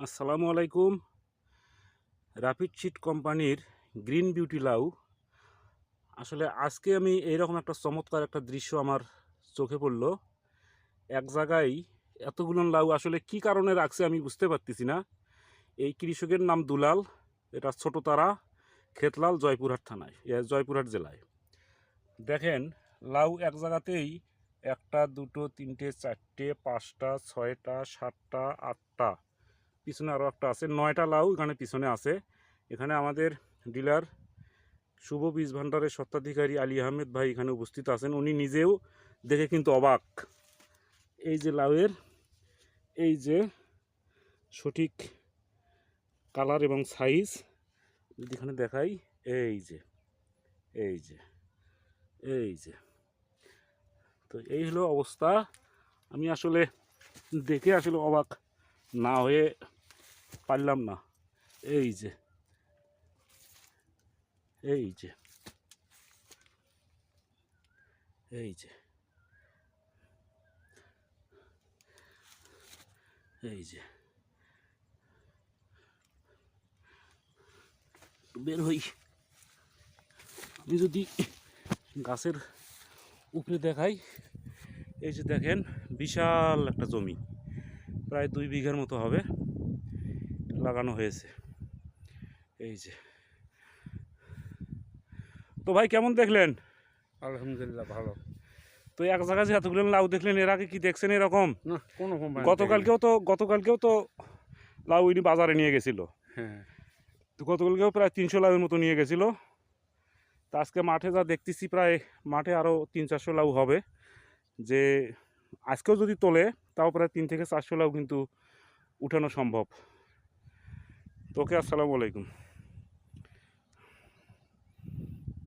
আসসালামু আলাইকুম। Rapid seed কোম্পানির গ্রিন বিউটি লাউ। আসলে আজকে আমি এইরকম একটা চমৎকার একটা দৃশ্য আমার চোখে পড়ল। এক জায়গায় এতগুলো লাউ আসলে কি কারণে রাখছে আমি বুঝতে পারতেছি না। এই কৃষকের নাম দুলাল, এটা ছোটতারা, খেতলাল, জয়পুরহাট থানায়, জয়পুরহাট জেলায়। দেখেন, লাউ এক জায়গাতেই একটা, দুটো, তিনটে, চারটে, পাঁচটা, ছয়টা, সাতটা, আটটা, পিছনে আরও একটা আছে, 9টা লাউ এখানে পিছনে আছে। এখানে আমাদের ডিলার শুভ বীজ ভাণ্ডারের স্বত্বাধিকারী আলী আহমেদ ভাই এখানে উপস্থিত আছেন। উনি নিজেও দেখে কিন্তু অবাক। এই যে লাউয়ের এই যে সঠিক কালার এবং সাইজ যদি এখানে দেখাই, এই যে এই যে এই যে তো এই হলো অবস্থা। আমি আসলে দেখে আসলে অবাক না হয়ে পারলাম না। এই যে এই যে এই যে এই যে বের হই। আমি যদি গাছের উপরে দেখাই, এই যে দেখেন, বিশাল একটা জমি, প্রায় 2 বিঘার মতো হবে, লাগানো হয়েছে। এই যে, তো ভাই কেমন দেখলেন? আলহামদুলিল্লাহ ভালো। তো এক জায়গায় যে এতগুলো লাউ দেখলেন, এর আগে কি দেখছেন এরকম? না, কোনো কোম্পানি গতকালকেও তো লাউ ইনি বাজারে নিয়ে গেছিল। হ্যাঁ, তো গতকালকেও প্রায় 300 লাউয়ের মতো নিয়ে গেছিল। তো আজকে মাঠে যা দেখতেছি, প্রায় মাঠে আরও 300-400 লাউ হবে। যে আজকেও যদি তোলে, তাও প্রায় 3 থেকে 400 লাউ কিন্তু উঠানো সম্ভব। তোকে আসসালামু আলাইকুম।